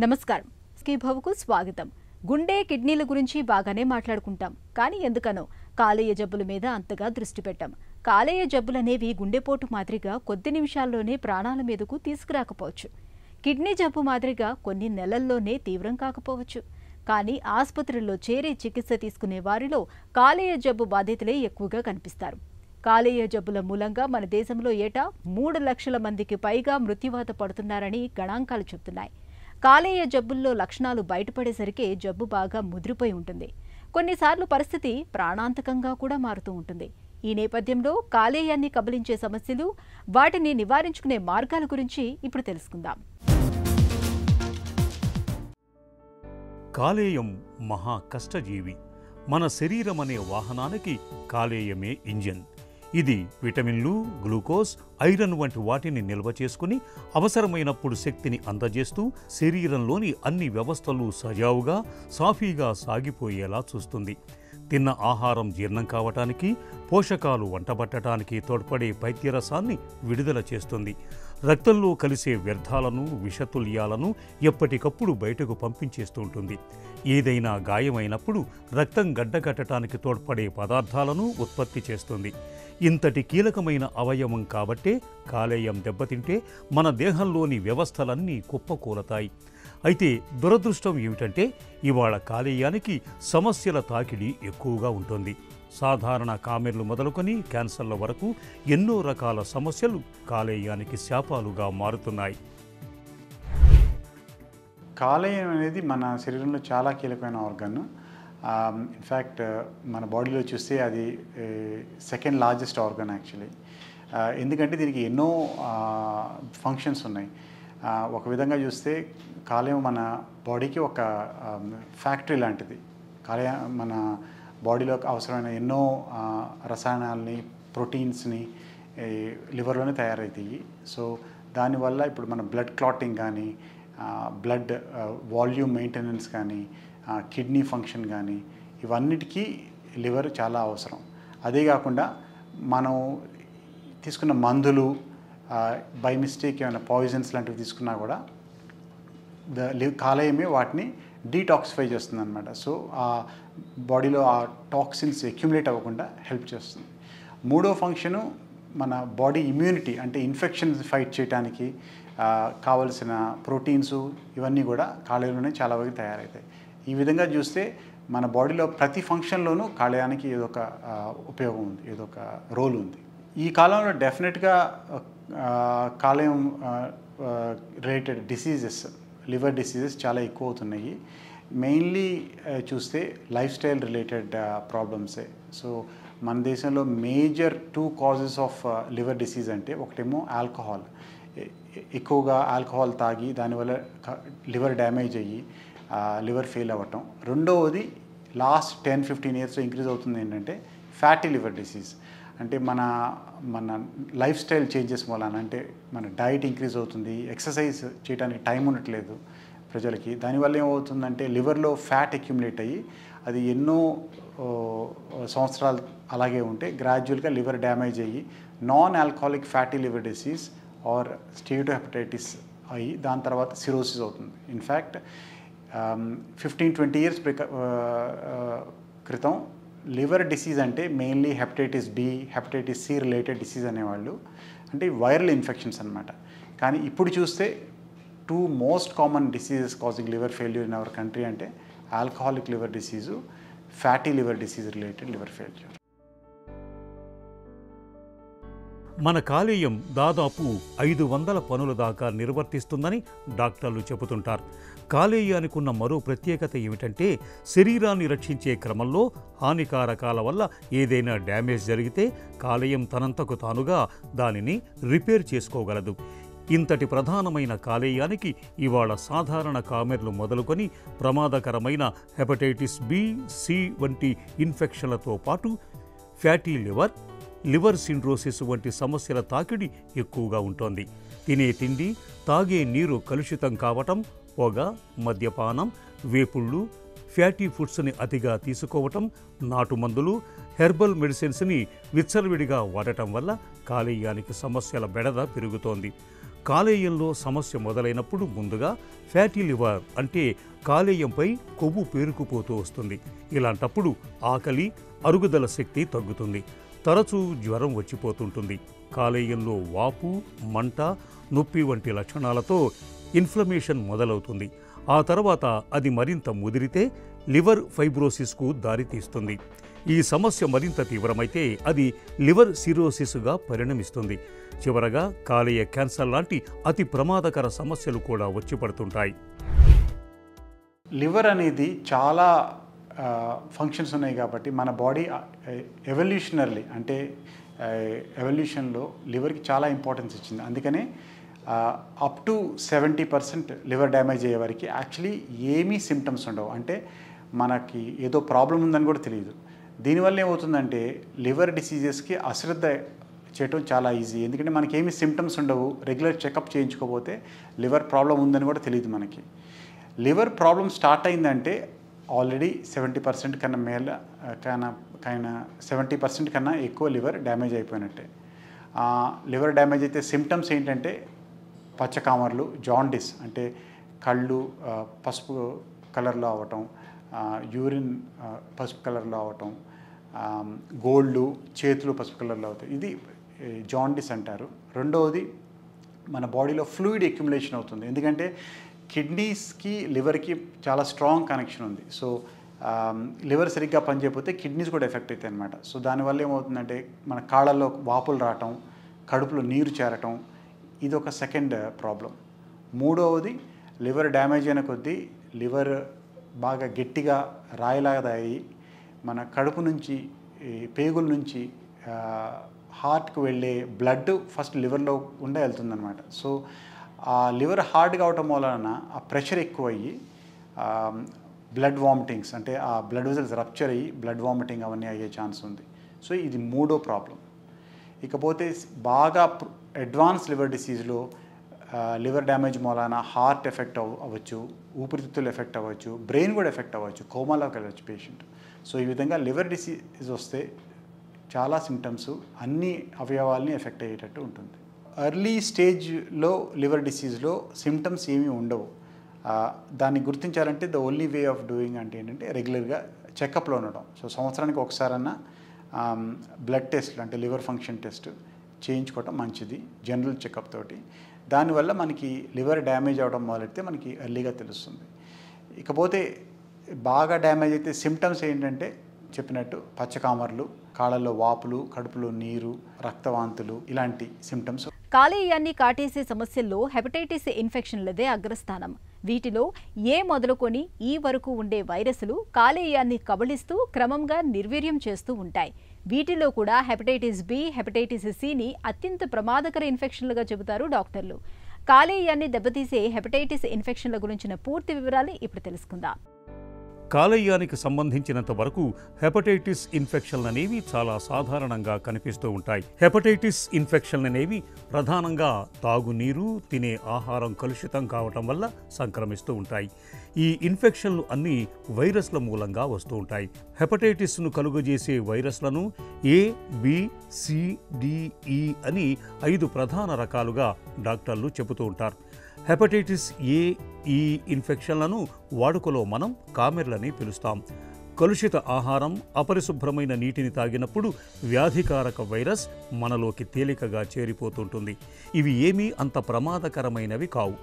నమస్కారం. స్కీభవకు స్వాగతం. గుండె కిడ్నీల గురించి బాగానే మాట్లాడుకుంటాం, కానీ ఎందుకనో కాలేయ జబ్బుల మీద అంతగా దృష్టి పెట్టాం. కాలేయ జబ్బులనేవి గుండెపోటు మాదిరిగా కొద్ది నిమిషాల్లోనే ప్రాణాల మీదకు తీసుకురాకపోవచ్చు. కిడ్నీ జబ్బు మాదిరిగా కొన్ని నెలల్లోనే తీవ్రం కాకపోవచ్చు. కానీ ఆసుపత్రుల్లో చేరి చికిత్స తీసుకునే వారిలో కాలేయ జబ్బు బాధితులే ఎక్కువగా కనిపిస్తారు. కాలేయ జబ్బుల మూలంగా మన దేశంలో ఏటా 3 లక్షల మందికి పైగా మృత్యువాత పడుతున్నారని గణాంకాలు చెబుతున్నాయి. కాలేయ జబ్బుల్లో లక్షణాలు బయటపడేసరికి జబ్బు బాగా ముదిరిపోయి ఉంటుంది. కొన్నిసార్లు పరిస్థితి ప్రాణాంతకంగా కూడా మారుతూ ఉంటుంది. ఈ నేపథ్యంలో కాలేయాన్ని కబలించే సమస్యలు, వాటిని నివారించుకునే మార్గాల గురించి ఇప్పుడు తెలుసుకుందాం. కాలేయం మహా కష్టజీవి. మన శరీరం అనే వాహనానికి కాలేయమే ఇంజిన్. ఇది విటమిన్లు, గ్లూకోజ్, ఐరన్ వంటి వాటిని నిల్వ చేసుకుని అవసరమైనప్పుడు శక్తిని అందజేస్తూ శరీరంలోని అన్ని వ్యవస్థలు సజావుగా సాఫీగా సాగిపోయేలా చూస్తుంది. తిన్న ఆహారం జీర్ణం కావటానికి, పోషకాలు వంటబట్టడానికి తోడ్పడే పైత్యరసాన్ని విడుదల చేస్తుంది. రక్తంలో కలిసే వ్యర్థాలను, విషతుల్యాలను ఎప్పటికప్పుడు బయటకు పంపించేస్తూ ఉంటుంది. ఏదైనా గాయమైనప్పుడు రక్తం గడ్డకట్టడానికి తోడ్పడే పదార్థాలను ఉత్పత్తి చేస్తుంది. ఇంతటి కీలకమైన అవయవం కాబట్టే కాలేయం దెబ్బతింటే మన దేహంలోని వ్యవస్థలన్నీ కుప్పకూలతాయి. అయితే దురదృష్టం ఏమిటంటే ఇవాళ కాలేయానికి సమస్యల తాకిడి ఎక్కువగా ఉంటుంది. సాధారణ కామెర్లు మొదలుకొని క్యాన్సర్ల వరకు ఎన్నో రకాల సమస్యలు కాలేయానికి శాపాలుగా మారుతున్నాయి. కాలేయం అనేది మన శరీరంలో చాలా కీలకమైన ఆర్గన్. ఇన్ఫ్యాక్ట్ మన బాడీలో చూస్తే అది సెకండ్ లార్జెస్ట్ ఆర్గన్ యాక్చువల్లీ. ఎందుకంటే దీనికి ఎన్నో ఫంక్షన్స్ ఉన్నాయి. ఒక విధంగా చూస్తే కాలేయం మన బాడీకి ఒక ఫ్యాక్టరీ లాంటిది. కాలేయం మన బాడీలో అవసరమైన ఎన్నో రసాయనాలని, ప్రోటీన్స్ని లివర్లోనే తయారవుతాయి. సో దానివల్ల ఇప్పుడు మన బ్లడ్ క్లాటింగ్ కానీ, బ్లడ్ వాల్యూమ్ మెయింటెనెన్స్ కానీ, కిడ్నీ ఫంక్షన్ కానీ, ఇవన్నిటికీ లివర్ చాలా అవసరం. అదే కాకుండా మనం తీసుకున్న మందులు, బై మిస్టేక్ ఏమైనా పాయిజన్స్ లాంటివి తీసుకున్నా కూడా కాలేయమే వాటిని డీటాక్సిఫై చేస్తుంది అనమాట. సో ఆ బాడీలో ఆ టాక్సిన్స్ అక్యుములేట్ అవ్వకుండా హెల్ప్ చేస్తుంది. మూడో ఫంక్షను మన బాడీ ఇమ్యూనిటీ, అంటే ఇన్ఫెక్షన్స్ ఫైట్ చేయడానికి కావలసిన ప్రోటీన్స్ ఇవన్నీ కూడా కాలేయంలోనే చాలా వరకు తయారవుతాయి. ఈ విధంగా చూస్తే మన బాడీలో ప్రతి ఫంక్షన్లోనూ కాలేయానికి ఏదో ఒక ఉపయోగం ఉంది, ఏదో ఒక రోల్ ఉంది. ఈ కాలంలో డెఫినెట్గా కాలేయం రిలేటెడ్ డిసీజెస్, లివర్ డిసీజెస్ చాలా ఎక్కువ అవుతున్నాయి. మెయిన్లీ చూస్తే లైఫ్ స్టైల్ రిలేటెడ్ ప్రాబ్లమ్సే. సో మన దేశంలో major 2 causes of liver disease అంటే ఒకటేమో ఆల్కహాల్, ఎక్కువగా ఆల్కహాల్ తాగి దానివల్ల లివర్ డ్యామేజ్ అయ్యి లివర్ ఫెయిల్ అవ్వటం. రెండవది లాస్ట్ 10-15 ఇయర్స్లో ఇంక్రీజ్ అవుతుంది ఏంటంటే ఫ్యాటీ లివర్ డిసీజ్. అంటే మన లైఫ్ స్టైల్ చేంజెస్ వలన, అంటే మన డైట్ ఇంక్రీజ్ అవుతుంది, ఎక్సర్సైజ్ చేయడానికి టైం ఉండట్లేదు ప్రజలకి. దానివల్ల ఏమవుతుందంటే లివర్లో ఫ్యాట్ అక్యుములేట్ అయ్యి అది ఎన్నో సంవత్సరాలు అలాగే ఉంటే గ్రాడ్యువల్గా లివర్ డ్యామేజ్ అయ్యి non alcoholic fatty liver disease or steatohepatitis అయ్యి దాని తర్వాత సిరోసిస్ అవుతుంది. ఇన్ఫ్యాక్ట్ 15-20 ఇయర్స్ క్రితం లివర్ డిసీజ్ అంటే mainly hepatitis B, hepatitis C related disease అనేవాళ్ళు, అంటే వైరల్ ఇన్ఫెక్షన్స్ అనమాట. కానీ ఇప్పుడు చూస్తే 2 most common diseases causing liver failure in our country అంటే alcoholic liver disease, fatty liver disease related liver failure. మన కాలేయం దాదాపు 500 పనుల దాకా నిర్వర్తిస్తుందని డాక్టర్లు చెబుతుంటారు. కాలేయానికి ఉన్న మరో ప్రత్యేకత ఏమిటంటే శరీరాన్ని రక్షించే క్రమంలో హానికారకాల వల్ల ఏదైనా డ్యామేజ్ జరిగితే కాలేయం తనంతకు తానుగా దానిని రిపేర్ చేసుకోగలదు. ఇంతటి ప్రధానమైన కాలేయానికి ఇవాళ సాధారణ కామెర్లు మొదలుకొని ప్రమాదకరమైన హెపటైటిస్ బి, సి వంటి ఇన్ఫెక్షన్లతో పాటు ఫ్యాటీ లివర్, లివర్ సిండ్రోసిస్ వంటి సమస్యల తాకిడి ఎక్కువగా ఉంటోంది. తినే తిండి, తాగే నీరు కలుషితం కావటం, పొగ, మద్యపానం, వేపుళ్ళు, ఫ్యాటీ ఫుడ్స్ని అతిగా తీసుకోవటం, నాటుమందులు, హెర్బల్ మెడిసిన్స్ని విచ్చలవిడిగా వాడటం వల్ల కాలేయానికి సమస్యల బెడద పెరుగుతోంది. కాలేయంలో సమస్య మొదలైనప్పుడు ముందుగా ఫ్యాటీ లివర్ అంటే కాలేయంపై కొవ్వు పేరుకుపోతూ వస్తుంది. ఇలాంటప్పుడు ఆకలి, అరుగుదల శక్తి తగ్గుతుంది. తరచూ జ్వరం వచ్చిపోతుంటుంది. కాలేయంలో వాపు, మంట, నొప్పి వంటి లక్షణాలతో ఇన్ఫ్లమేషన్ మొదలవుతుంది. ఆ తర్వాత అది మరింత ముదిరితే లివర్ ఫైబ్రోసిస్కు దారితీస్తుంది. ఈ సమస్య మరింత తీవ్రమైతే అది లివర్ సిరోసిస్గా పరిణమిస్తుంది. చివరగా కాలేయ క్యాన్సర్ లాంటి అతి ప్రమాదకర సమస్యలు కూడా వచ్చి పడుతుంటాయి. లివర్ అనేది చాలా ఫంక్షన్స్ ఉన్నాయి కాబట్టి మన బాడీ ఎవల్యూషనర్లీ అంటే ఎవల్యూషన్లో లివర్కి చాలా ఇంపార్టెన్స్ ఇచ్చింది. అందుకనే అప్ టు 70% లివర్ డ్యామేజ్ అయ్యే వరకు యాక్చువల్లీ ఏమీ సిమ్టమ్స్ ఉండవు. అంటే మనకి ఏదో ప్రాబ్లం ఉందని కూడా తెలియదు. దీనివల్ల ఏమవుతుందంటే లివర్ డిసీజెస్కి అశ్రద్ధ చేయటం చాలా ఈజీ. ఎందుకంటే మనకి ఏమీ సిమ్టమ్స్ ఉండవు. రెగ్యులర్ చెకప్ చేయించుకోకపోతే లివర్ ప్రాబ్లం ఉందని కూడా తెలియదు మనకి. లివర్ ప్రాబ్లం స్టార్ట్ అయిందంటే ఆల్రెడీ 70% కన్నా మేల 70% కన్నా ఎక్కువ లివర్ డ్యామేజ్ అయిపోయినట్టే. లివర్ డ్యామేజ్ అయితే సిమ్టమ్స్ ఏంటంటే పచ్చకామర్లు, జాండిస్ అంటే కళ్ళు పసుపు కలర్లో అవ్వటం, యూరిన్ పసుపు కలర్లో అవ్వటం, గోళ్ళు చేతులు పసుపు కలర్లో అవుతాయి. ఇది జాండిస్ అంటారు. రెండవది మన బాడీలో ఫ్లూయిడ్ అక్యుములేషన్ అవుతుంది. ఎందుకంటే కిడ్నీస్కి లివర్కి చాలా స్ట్రాంగ్ కనెక్షన్ ఉంది. సో లివర్ సరిగ్గా పనిచేయకపోతే కిడ్నీస్ కూడా ఎఫెక్ట్ అవుతాయి అన్నమాట. సో దానివల్ల ఏమవుతుందంటే మన కాళ్ళల్లో వాపులు రావటం, కడుపులో నీరు చేరటం, ఇది ఒక సెకండ్ ప్రాబ్లం. మూడవది లివర్ డ్యామేజ్ అయిన కొద్దీ లివర్ బాగా గట్టిగా రాయిలాగా అయ్యి మన కడుపు నుంచి పేగుల నుంచి హార్ట్కి వెళ్ళే బ్లడ్ ఫస్ట్ లివర్లో ఉండే వెళ్తుందన్నమాట. సో ఆ లివర్ హార్డ్ కావటం వలన ఆ ప్రెషర్ ఎక్కువ అయ్యి బ్లడ్ వామిటింగ్స్ అంటే ఆ బ్లడ్ వెజల్స్ రప్చర్ అయ్యి బ్లడ్ వామిటింగ్ అవన్నీ అయ్యే ఛాన్స్ ఉంది. సో ఇది మూడో ప్రాబ్లం. ఇకపోతే బాగా అడ్వాన్స్ లివర్ డిసీజ్లో లివర్ డ్యామేజ్ మూలాన హార్ట్ ఎఫెక్ట్ అవ్వచ్చు, ఊపిరితిత్తులు ఎఫెక్ట్ అవ్వచ్చు, బ్రెయిన్ కూడా ఎఫెక్ట్ అవ్వచ్చు, కోమాలోకి వెళ్ళవచ్చు పేషెంట్. సో ఈ విధంగా లివర్ డిసీజ్ వస్తే చాలా సిమ్టమ్స్ అన్ని అవయవాల్ని ఎఫెక్ట్ అయ్యేటట్టు ఉంటుంది. ఎర్లీ స్టేజ్లో లివర్ డిసీజ్లో సిమ్టమ్స్ ఏమీ ఉండవు. దాన్ని గుర్తించాలంటే the only way of doing అంటే ఏంటంటే రెగ్యులర్గా చెకప్లో ఉండడం. సో సంవత్సరానికి ఒకసారన్నా బ్లడ్ టెస్ట్లు అంటే లివర్ ఫంక్షన్ టెస్ట్ చేయించుకోవటం మంచిది జనరల్ చెకప్ తోటి. దానివల్ల మనకి లివర్ డ్యామేజ్ అవ్వడం మొదలెడితే మనకి ఎర్లీగా తెలుస్తుంది. ఇకపోతే బాగా డ్యామేజ్ అయితే సిమ్టమ్స్ ఏంటంటే చెప్పినట్టు పచ్చకామర్లు, కాళ్ళల్లో వాపులు, కడుపులో నీరు, రక్తవాంతులు ఇలాంటి సిమ్టమ్స్. కాలేయాన్ని కాటేసే సమస్యల్లో హెపటైటిస్ ఇన్ఫెక్షన్లదే అగ్రస్థానం. వీటిలో ఏ మొదలుకొని ఈ వరకు ఉండే వైరస్లు కాలేయాన్ని కబళిస్తూ క్రమంగా నిర్వీర్యం చేస్తూ ఉంటాయి. వీటిలో కూడా హెపటైటిస్ బి, హెపటైటిస్ సిని అత్యంత ప్రమాదకర ఇన్ఫెక్షన్లుగా చెబుతారు డాక్టర్లు. కాలేయాన్ని దెబ్బతీసే హెపటైటిస్ ఇన్ఫెక్షన్ల గురించిన పూర్తి వివరాలు ఇప్పుడు తెలుసుకుందాం. కాలేయానికి సంబంధించినంత వరకు హెపటైటిస్ ఇన్ఫెక్షన్లు అనేవి చాలా సాధారణంగా కనిపిస్తూ ఉంటాయి. హెపటైటిస్ ఇన్ఫెక్షన్లు అనేవి ప్రధానంగా తాగునీరు, తినే ఆహారం కలుషితం కావటం వల్ల సంక్రమిస్తూ ఉంటాయి. ఈ ఇన్ఫెక్షన్లు అన్నీ వైరస్ల మూలంగా వస్తూ ఉంటాయి. హెపటైటిస్ను కలుగజేసే వైరస్లను ఏ, బి, సి, డి, ఈ అని 5 ప్రధాన రకాలుగా డాక్టర్లు చెబుతూ ఉంటారు. హెపటైటిస్ ఏ, ఈ ఇన్ఫెక్షన్లను వాడుకలో మనం కామెర్లని పిలుస్తాం. కలుషిత ఆహారం, అపరిశుభ్రమైన నీటిని తాగినప్పుడు వ్యాధికారక వైరస్ మనలోకి తేలికగా చేరిపోతుంటుంది. ఇవి ఏమీ అంత ప్రమాదకరమైనవి కావు.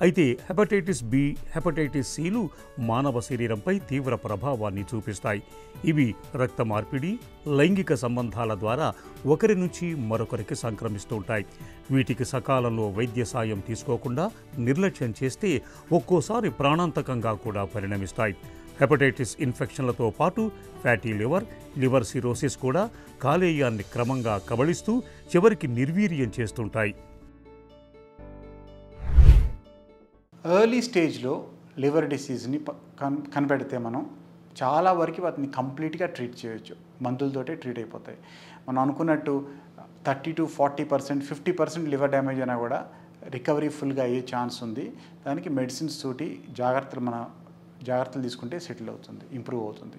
అయితే హెపటైటిస్ బి, హెపటైటిస్ సిలు మానవ శరీరంపై తీవ్ర ప్రభావాన్ని చూపిస్తాయి. ఇవి రక్త మార్పిడి, లైంగిక సంబంధాల ద్వారా ఒకరి నుంచి మరొకరికి సంక్రమిస్తుంటాయి. వీటికి సకాలంలో వైద్య సాయం తీసుకోకుండా నిర్లక్ష్యం చేస్తే ఒక్కోసారి ప్రాణాంతకంగా కూడా పరిణమిస్తాయి. హెపటైటిస్ ఇన్ఫెక్షన్లతో పాటు ఫ్యాటీ లివర్, లివర్ సిరోసిస్ కూడా కాలేయాన్ని క్రమంగా కబళిస్తూ చివరికి నిర్వీర్యం చేస్తుంటాయి. ఎర్లీ స్టేజ్లో లివర్ డిసీజ్ని కనిపెడితే మనం చాలా వరకు వాటిని కంప్లీట్గా ట్రీట్ చేయొచ్చు. మందులతోటే ట్రీట్ అయిపోతాయి. మనం అనుకున్నట్టు 30 to 40%, 50% లివర్ డ్యామేజ్ అయినా కూడా రికవరీ ఫుల్గా అయ్యే ఛాన్స్ ఉంది. దానికి మెడిసిన్స్ తోటి జాగ్రత్తలు తీసుకుంటే సెటిల్ అవుతుంది, ఇంప్రూవ్ అవుతుంది.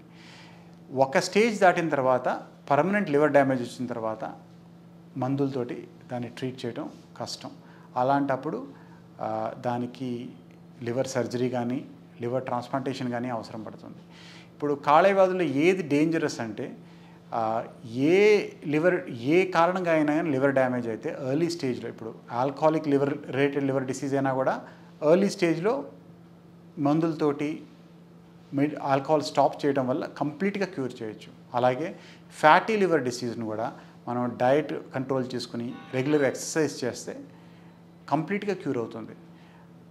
ఒక స్టేజ్ దాటిన తర్వాత పర్మనెంట్ లివర్ డ్యామేజ్ వచ్చిన తర్వాత మందులతోటి దాన్ని ట్రీట్ చేయడం కష్టం. అలాంటప్పుడు దానికి లివర్ సర్జరీ కానీ లివర్ ట్రాన్స్ప్లాంటేషన్ కానీ అవసరం పడుతుంది. ఇప్పుడు కాలేయ వ్యాధుల్లో ఏది డేంజరస్ అంటే ఏ కారణంగా అయినా కానీ లివర్ డ్యామేజ్ అయితే ఎర్లీ స్టేజ్లో, ఇప్పుడు ఆల్కహాలిక్ రిలేటెడ్ లివర్ డిసీజ్ అయినా కూడా ఎర్లీ స్టేజ్లో మందులతోటి ఆల్కహాల్ స్టాప్ చేయడం వల్ల కంప్లీట్గా క్యూర్ చేయొచ్చు. అలాగే ఫ్యాటీ లివర్ డిసీజ్ను కూడా మనం డైట్ కంట్రోల్ చేసుకుని రెగ్యులర్ ఎక్సర్సైజ్ చేస్తే కంప్లీట్గా క్యూర్ అవుతుంది.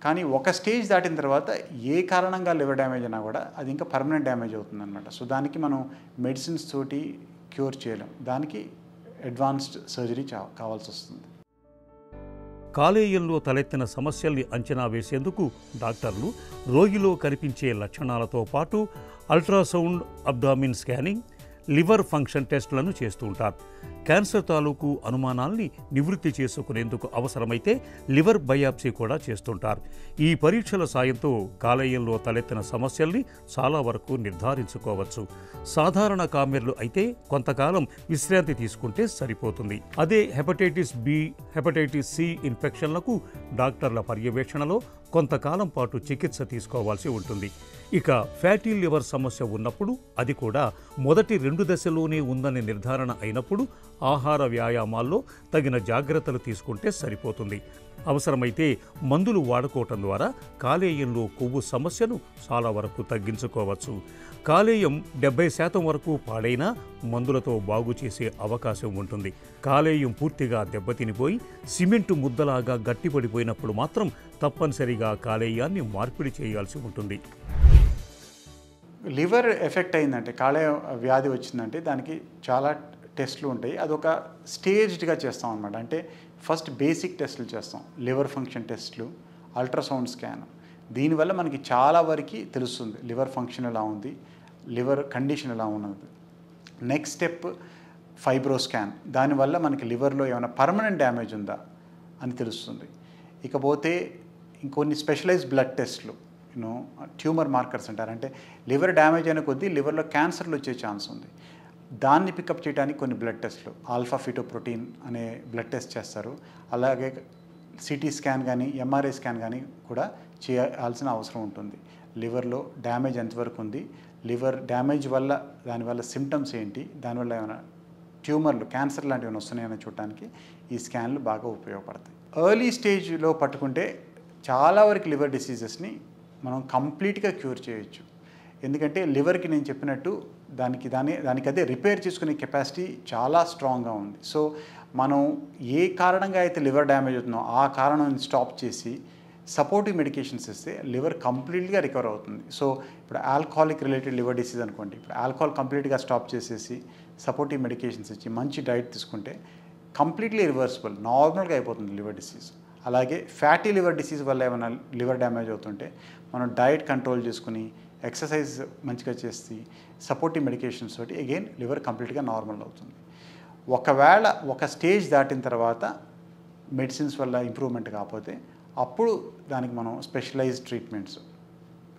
కానీ ఒక స్టేజ్ దాటిన తర్వాత ఏ కారణంగా లివర్ డ్యామేజ్ అయినా కూడా అది ఇంకా పర్మనెంట్ డ్యామేజ్ అవుతుందన్నమాట. సో దానికి మనం మెడిసిన్స్ తోటి క్యూర్ చేయలేం, దానికి అడ్వాన్స్డ్ సర్జరీ కావాల్సి వస్తుంది. కాలేయంలో తలెత్తిన సమస్యల్ని అంచనా వేసేందుకు డాక్టర్లు రోగిలో కనిపించే లక్షణాలతో పాటు ultrasound, abdomen scanning, liver function టెస్టులను చేస్తూ ఉంటారు. క్యాన్సర్ తాలూకు అనుమానాల్ని నివృత్తి చేసుకునేందుకు అవసరమైతే లివర్ బయాప్సీ కూడా చేస్తుంటారు. ఈ పరీక్షల సాయంతో కాలేయంలో తలెత్తిన సమస్యల్ని చాలా వరకు నిర్ధారించుకోవచ్చు. సాధారణ కామెర్లు అయితే కొంతకాలం విశ్రాంతి తీసుకుంటే సరిపోతుంది. అదే హెపటైటిస్ బి, హెపటైటిస్ సి ఇన్ఫెక్షన్లకు డాక్టర్ల పర్యవేక్షణలో కొంతకాలం పాటు చికిత్స తీసుకోవాల్సి ఉంటుంది. ఇక ఫ్యాటీ లివర్ సమస్య ఉన్నప్పుడు, అది కూడా మొదటి 2 దశలోనే ఉందని నిర్ధారణ అయినప్పుడు ఆహార వ్యాయామాల్లో తగిన జాగ్రత్తలు తీసుకుంటే సరిపోతుంది. అవసరమైతే మందులు వాడుకోవటం ద్వారా కాలేయంలో కొవ్వు సమస్యను చాలా వరకు తగ్గించుకోవచ్చు. కాలేయం 70% వరకు పాడైనా మందులతో బాగు చేసే అవకాశం ఉంటుంది. కాలేయం పూర్తిగా దెబ్బతినిపోయి సిమెంటు ముద్దలాగా గట్టిపడిపోయినప్పుడు మాత్రం తప్పనిసరిగా కాలేయాన్ని మార్పిడి చేయాల్సి ఉంటుంది. లివర్ ఎఫెక్ట్ అయిందంటే, కాలేయ వ్యాధి వచ్చిందంటే దానికి చాలా టెస్టులు ఉంటాయి. అదొక స్టేజ్డ్గా చేస్తాం అన్నమాట. అంటే ఫస్ట్ బేసిక్ టెస్టులు చేస్తాం, లివర్ ఫంక్షన్ టెస్టులు, అల్ట్రాసౌండ్ స్కాన్. దీనివల్ల మనకి చాలా వరకు తెలుస్తుంది లివర్ ఫంక్షన్ ఎలా ఉంది, లివర్ కండిషన్ ఎలా ఉన్నది. Next step fibro scan. దానివల్ల మనకి లివర్లో ఏమైనా పర్మనెంట్ డ్యామేజ్ ఉందా అని తెలుస్తుంది. ఇకపోతే ఇంకొన్ని స్పెషలైజ్డ్ బ్లడ్ టెస్టులు, ట్యూమర్ మార్కర్స్ అంటారు. అంటే లివర్ డ్యామేజ్ అయిన కొద్దీ లివర్లో క్యాన్సర్లు వచ్చే ఛాన్స్ ఉంది. దాన్ని పికప్ చేయడానికి కొన్ని బ్లడ్ టెస్టులు, ఆల్ఫా ఫిటోప్రోటీన్ అనే బ్లడ్ టెస్ట్ చేస్తారు. అలాగే సిటీ స్కాన్ కానీ ఎంఆర్ఐ స్కాన్ కానీ కూడా చేయాల్సిన అవసరం ఉంటుంది. లివర్లో డ్యామేజ్ ఎంతవరకు ఉంది, లివర్ డ్యామేజ్ వల్ల దానివల్ల సిమ్టమ్స్ ఏంటి, దానివల్ల ఏమైనా ట్యూమర్లు, క్యాన్సర్ లాంటివి ఏమైనా వస్తున్నాయని చూడటానికి ఈ స్కాన్లు బాగా ఉపయోగపడతాయి. ఎర్లీ స్టేజ్లో పట్టుకుంటే చాలా వరకు లివర్ డిసీజెస్ని మనం కంప్లీట్గా క్యూర్ చేయొచ్చు. ఎందుకంటే లివర్కి నేను చెప్పినట్టు దానికదే రిపేర్ చేసుకునే కెపాసిటీ చాలా స్ట్రాంగ్గా ఉంది. సో మనం ఏ కారణంగా అయితే లివర్ డ్యామేజ్ అవుతుందో ఆ కారణాన్ని స్టాప్ చేసి సపోర్టివ్ మెడికేషన్స్ ఇస్తే లివర్ కంప్లీట్గా రికవర్ అవుతుంది. సో ఇప్పుడు ఆల్కహాలిక్ రిలేటెడ్ లివర్ డిసీజ్ అనుకోండి, ఇప్పుడు ఆల్కహాల్ కంప్లీట్గా స్టాప్ చేసేసి సపోర్టివ్ మెడికేషన్స్ ఇచ్చి మంచి డైట్ తీసుకుంటే కంప్లీట్లీ రివర్సిబుల్, నార్మల్గా అయిపోతుంది లివర్ డిసీజ్. అలాగే ఫ్యాటీ లివర్ డిసీజ్ వల్ల ఏమైనా లివర్ డ్యామేజ్ అవుతుంటే మనం డైట్ కంట్రోల్ చేసుకుని ఎక్సర్సైజ్ మంచిగా చేసి సపోర్టివ్ మెడికేషన్స్ తోటి అగైన్ లివర్ కంప్లీట్గా నార్మల్ అవుతుంది. ఒకవేళ ఒక స్టేజ్ దాటిన తర్వాత మెడిసిన్స్ వల్ల ఇంప్రూవ్మెంట్ కాకపోతే అప్పుడు దానికి మనం స్పెషలైజ్డ్ ట్రీట్మెంట్స్,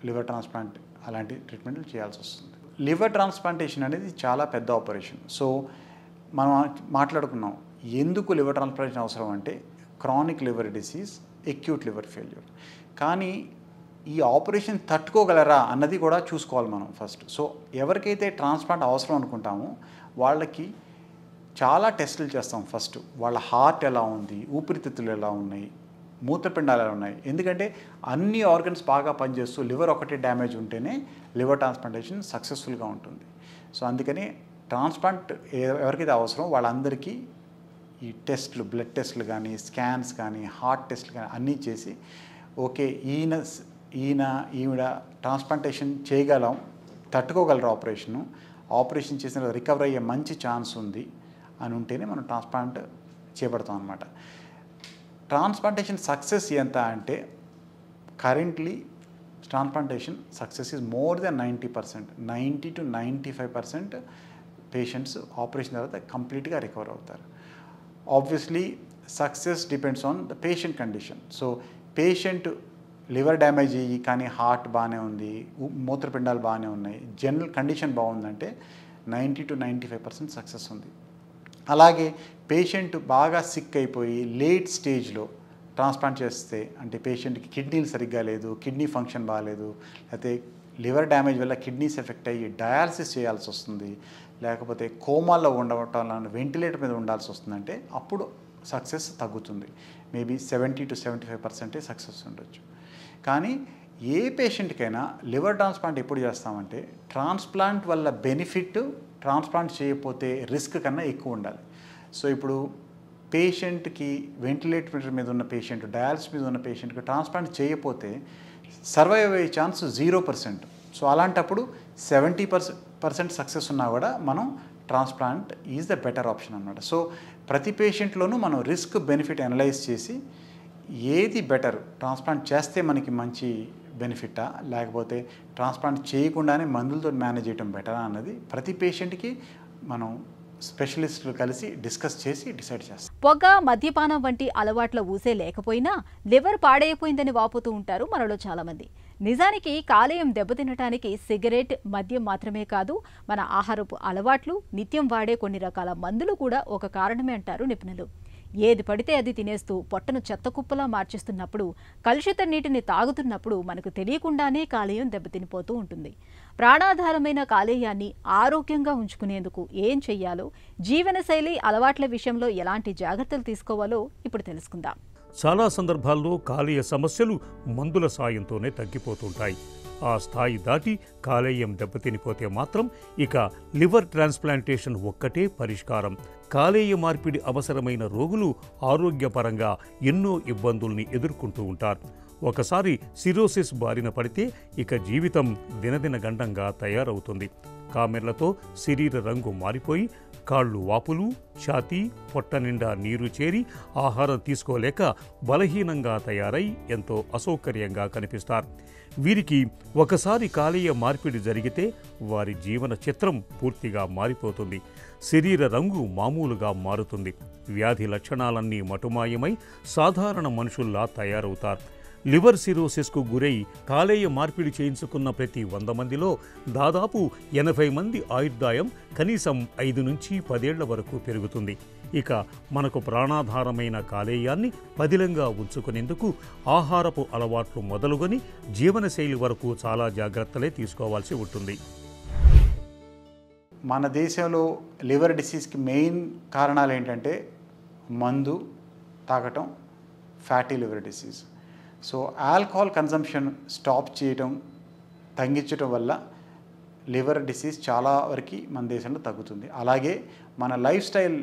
లివర్ ట్రాన్స్ప్లాంట్ అలాంటి ట్రీట్మెంట్లు చేయాల్సి వస్తుంది. లివర్ ట్రాన్స్ప్లాంటేషన్ అనేది చాలా పెద్ద ఆపరేషన్. సో మనం మాట్లాడుకున్నాం ఎందుకు లివర్ ట్రాన్స్ప్లాంటేషన్ అవసరం అంటే chronic liver disease, acute liver failure. కానీ ఈ ఆపరేషన్ తట్టుకోగలరా అన్నది కూడా చూసుకోవాలి మనం ఫస్ట్. సో ఎవరికైతే ట్రాన్స్ప్లాంట్ అవసరం అనుకుంటామో వాళ్ళకి చాలా టెస్టులు చేస్తాం. ఫస్ట్ వాళ్ళ హార్ట్ ఎలా ఉంది, ఊపిరితిత్తులు ఎలా ఉన్నాయి, మూత్రపిండాలు ఎలా ఉన్నాయి. ఎందుకంటే అన్ని ఆర్గన్స్ బాగా పనిచేస్తూ లివర్ ఒకటే డ్యామేజ్ ఉంటేనే లివర్ ట్రాన్స్ప్లాంటేషన్ సక్సెస్ఫుల్గా ఉంటుంది. సో అందుకని ట్రాన్స్ప్లాంట్ ఎవరికైతే అవసరం వాళ్ళందరికీ ఈ టెస్టులు, బ్లడ్ టెస్టులు కానీ, స్కాన్స్ కానీ, హార్ట్ టెస్టులు కానీ అన్నీ చేసి ఓకే ఈవిడ ట్రాన్స్ప్లాంటేషన్ చేయగలం, తట్టుకోగలరు ఆపరేషన్ చేసిన రికవర్ అయ్యే మంచి ఛాన్స్ ఉంది అని ఉంటేనే మనం ట్రాన్స్ప్లాంట్ చేపడతాం అన్నమాట. ట్రాన్స్ప్లాంటేషన్ సక్సెస్ ఎంత అంటే currently transplantation success is more than 90%. 90 to 95% patients operation తర్వాత కంప్లీట్గా రికవర్ అవుతారు. Obviously success depends on the patient condition. So patient liver damage అయ్యి కానీ హార్ట్ బాగానే ఉంది, మూత్రపిండాలు బాగానే ఉన్నాయి, జనరల్ కండిషన్ బాగుందంటే 90 to 95% సక్సెస్ ఉంది. అలాగే పేషెంట్ బాగా సిక్ అయిపోయి లేట్ స్టేజ్లో ట్రాన్స్ప్లాంట్ చేస్తే అంటే పేషెంట్కి కిడ్నీలు సరిగ్గా లేదు, కిడ్నీ ఫంక్షన్ బాగాలేదు, లేకపోతే లివర్ డ్యామేజ్ వల్ల కిడ్నీస్ ఎఫెక్ట్ అయ్యి డయాలసిస్ చేయాల్సి వస్తుంది, లేకపోతే కోమాల్లో ఉండటం వల్ల వెంటిలేటర్ మీద ఉండాల్సి వస్తుందంటే అప్పుడు సక్సెస్ తగ్గుతుంది. మేబీ 70 to 75% సక్సెస్ ఉండొచ్చు. కానీ ఏ పేషెంట్కైనా లివర్ ట్రాన్స్ప్లాంట్ ఎప్పుడు చేస్తామంటే ట్రాన్స్ప్లాంట్ వల్ల బెనిఫిట్ ట్రాన్స్ప్లాంట్ చేయకపోతే రిస్క్ కన్నా ఎక్కువ ఉండాలి. సో ఇప్పుడు పేషెంట్కి వెంటిలేటర్ మీద ఉన్న పేషెంట్, డయాలసిస్ మీద ఉన్న పేషెంట్కి ట్రాన్స్ప్లాంట్ చేయకపోతే సర్వైవ్ అయ్యే ఛాన్స్ 0%. సో అలాంటప్పుడు 70% సక్సెస్ ఉన్నా కూడా మనం transplant is the better option అన్నమాట. సో ప్రతి పేషెంట్లోనూ మనం రిస్క్ బెనిఫిట్ అనలైజ్ చేసి ఏది బెటర్, ట్రాన్స్ప్లాంట్ చేస్తే మనకి మంచి బెనిఫిటా లేకపోతే ట్రాన్స్ప్లాంట్ చేయకుండానే మందులతో మేనేజ్ చేయడం బెటరా అన్నది ప్రతి పేషెంట్కి మనం స్పెషలిస్టులు కలిసి డిస్కస్ చేసి డిసైడ్ చేస్తాం. పొగ, మద్యపానం వంటి అలవాట్ల ఊసే లేకపోయినా లివర్ పాడైపోయిందని వాపోతూ ఉంటారు మనలో చాలామంది. నిజానికి కాలేయం దెబ్బతినటానికి సిగరెట్, మద్యం మాత్రమే కాదు, మన ఆహారపు అలవాట్లు, నిత్యం వాడే కొన్ని రకాల మందులు కూడా ఒక కారణమే అంటారు నిపుణులు. ఏది పడితే అది తినేస్తూ పొట్టను చెత్తకుప్పలా మార్చేస్తున్నప్పుడు, కలుషిత నీటిని తాగుతున్నప్పుడు మనకు తెలియకుండానే కాలేయం దెబ్బతినిపోతూ ఉంటుంది. ప్రాణాధారమైన కాలేయాన్ని ఆరోగ్యంగా ఉంచుకునేందుకు ఏం చెయ్యాలో, జీవనశైలి అలవాట్ల విషయంలో ఎలాంటి జాగ్రత్తలు తీసుకోవాలో ఇప్పుడు తెలుసుకుందాం. చాలా సందర్భాల్లో కాలేయ సమస్యలు మందుల సాయంతోనే తగ్గిపోతుంటాయి. ఆ స్థాయి దాటి కాలేయం దెబ్బతినిపోతే మాత్రం ఇక లివర్ ట్రాన్స్ప్లాంటేషన్ ఒక్కటే పరిష్కారం. కాలేయ మార్పిడి అవసరమైన రోగులు ఆరోగ్యపరంగా ఎన్నో ఇబ్బందుల్ని ఎదుర్కొంటూ ఉంటారు. ఒకసారి సిరోసిస్ బారిన పడితే ఇక జీవితం దినదిన గండంగా తయారవుతుంది. కామెర్లతో శరీర రంగు మారిపోయి కాళ్ళు వాపులు, ఛాతీ, పొట్ట నిండా నీరు చేరి ఆహారం తీసుకోలేక బలహీనంగా తయారై ఎంతో అసౌకర్యంగా కనిపిస్తారు. వీరికి ఒకసారి కాలేయ మార్పిడి జరిగితే వారి జీవన చిత్రం పూర్తిగా మారిపోతుంది. శరీర రంగు మామూలుగా మారుతుంది. వ్యాధి లక్షణాలన్నీ మటుమాయమై సాధారణ మనుషుల్లా తయారవుతారు. లివర్ సిరోసిస్కు గురై కాలేయ మార్పిడి చేయించుకున్న ప్రతి 100 మందిలో దాదాపు 80 మంది ఆయుర్దాయం కనీసం 5 నుంచి 10 ఏళ్ల వరకు పెరుగుతుంది. ఇక మనకు ప్రాణాధారమైన కాలేయాన్ని పదిలంగా ఉంచుకునేందుకు ఆహారపు అలవాట్లు మొదలుకొని జీవనశైలి వరకు చాలా జాగ్రత్తలే తీసుకోవాల్సి ఉంటుంది. మన దేశంలో లివర్ డిసీజ్కి మెయిన్ కారణాలు ఏంటంటే మందు తాగటం, fatty liver disease. So alcohol consumption stop చేయటం, తగ్గించడం వల్ల లివర్ డిసీజ్ చాలా వరకు మన దేశంలో తగ్గుతుంది. అలాగే మన లైఫ్ స్టైల్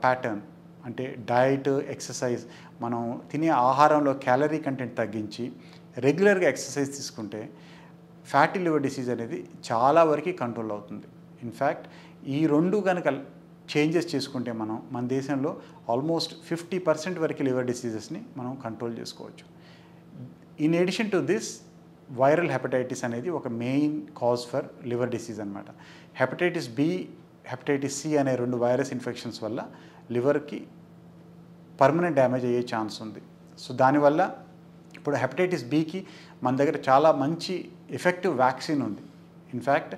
ప్యాటర్న్ అంటే డైట్, ఎక్సర్సైజ్, మనం తినే ఆహారంలో క్యాలరీ కంటెంట్ తగ్గించి రెగ్యులర్గా ఎక్సర్సైజ్ తీసుకుంటే ఫ్యాటీ లివర్ డిసీజ్ అనేది చాలా వరకు కంట్రోల్ అవుతుంది. ఇన్ఫ్యాక్ట్ ఈ రెండు కనుక చేంజెస్ చేసుకుంటే మన దేశంలో ఆల్మోస్ట్ 50% వరకు లివర్ డిసీజెస్ని మనం కంట్రోల్ చేసుకోవచ్చు. In addition to this viral hepatitis అనేది ఒక main cause for liver disease అనమాట. హెపటైటిస్ బి, హెపటైటిస్ సి అనే 2 వైరస్ ఇన్ఫెక్షన్స్ వల్ల లివర్కి పర్మనెంట్ డ్యామేజ్ అయ్యే ఛాన్స్ ఉంది. సో దానివల్ల ఇప్పుడు హెపటైటిస్ బికి మన దగ్గర చాలా మంచి ఎఫెక్టివ్ వ్యాక్సిన్ ఉంది. ఇన్ఫ్యాక్ట్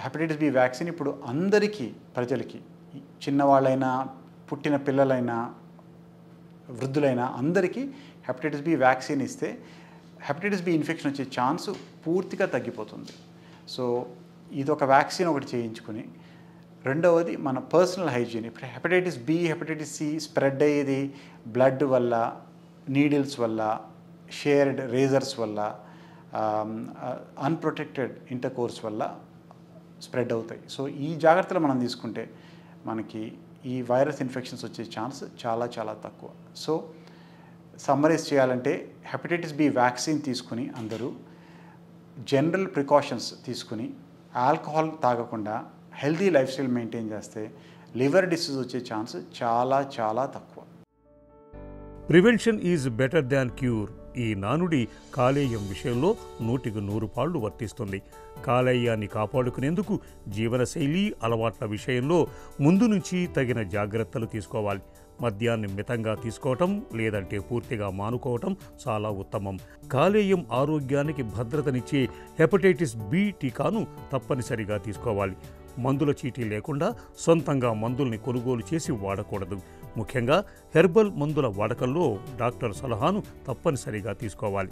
హెపటైటిస్ బి వ్యాక్సిన్ ఇప్పుడు అందరికీ, ప్రజలకి, చిన్నవాళ్ళైనా, పుట్టిన పిల్లలైనా, వృద్ధులైనా అందరికీ హెపటైటిస్ బి వ్యాక్సిన్ ఇస్తే హెపటైటిస్ బి ఇన్ఫెక్షన్ వచ్చే ఛాన్స్ పూర్తిగా తగ్గిపోతుంది. సో ఇది ఒక వ్యాక్సిన్ ఒకటి చేయించుకుని, రెండవది మన పర్సనల్ హైజీన్. ఇప్పుడు hepatitis B, hepatitis C spread అయ్యేది బ్లడ్ వల్ల, నీడిల్స్ వల్ల, షేర్డ్ రేజర్స్ వల్ల, అన్ప్రొటెక్టెడ్ ఇంటర్కోర్స్ వల్ల స్ప్రెడ్ అవుతాయి. సో ఈ జాగ్రత్తలు మనం తీసుకుంటే మనకి ఈ వైరస్ ఇన్ఫెక్షన్స్ వచ్చే ఛాన్స్ చాలా చాలా తక్కువ. సో సమ్మరైజ్ చేయాలంటే హెపటైటిస్ బి వ్యాక్సిన్ తీసుకుని అందరూ జనరల్ ప్రికాషన్స్ తీసుకుని ఆల్కహాల్ తాగకుండా హెల్తీ లైఫ్ స్టైల్ మెయింటైన్ చేస్తే లివర్ డిసీజ్ వచ్చే ఛాన్స్ చాలా చాలా తక్కువ. Prevention is better than cure. ఈ నానుడి కాలేయం విషయంలో 100కు 100 పాళ్ళు వర్తిస్తుంది. కాలేయాన్ని కాపాడుకునేందుకు జీవనశైలి అలవాట్ల విషయంలో ముందు నుంచి తగిన జాగ్రత్తలు తీసుకోవాలి. మద్యాన్ని మితంగా తీసుకోవటం, లేదంటే పూర్తిగా మానుకోవటం చాలా ఉత్తమం. కాలేయం ఆరోగ్యానికి భద్రతనిచ్చే హెపటైటిస్ బి టీకాను తప్పనిసరిగా తీసుకోవాలి. మందుల చీటీ లేకుండా సొంతంగా మందుల్ని కొనుగోలు చేసి వాడకూడదు. ముఖ్యంగా హెర్బల్ మందుల వాడకంలో డాక్టర్ సలహాను తప్పనిసరిగా తీసుకోవాలి.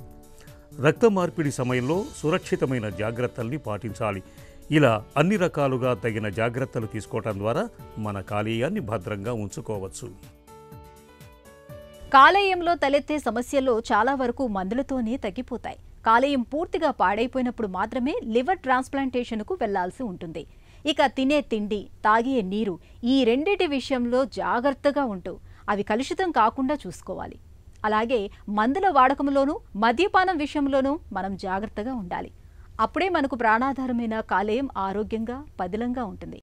రక్త మార్పిడి సమయంలో సురక్షితమైన జాగ్రత్తల్ని పాటించాలి. ఇలా అన్ని రకాలుగా తగిన జాగ్రత్తలు తీసుకోవటం ద్వారా మన కాలేయాన్ని భద్రంగా ఉంచుకోవచ్చు. కాలేయంలో తలెత్తే సమస్యల్లో చాలా వరకు మందులతోనే తగ్గిపోతాయి. కాలేయం పూర్తిగా పాడైపోయినప్పుడు మాత్రమే లివర్ ట్రాన్స్ప్లాంటేషన్కు వెళ్లాల్సి ఉంటుంది. ఇక తినే తిండి, తాగే నీరు ఈ రెండిటి విషయంలో జాగ్రత్తగా ఉంటూ అవి కలుషితం కాకుండా చూసుకోవాలి. అలాగే మందుల వాడకంలోనూ మద్యపానం విషయంలోనూ మనం జాగ్రత్తగా ఉండాలి. అప్పుడే మనకు ప్రాణాధారమైన కాలేయం ఆరోగ్యంగా పదిలంగా ఉంటుంది.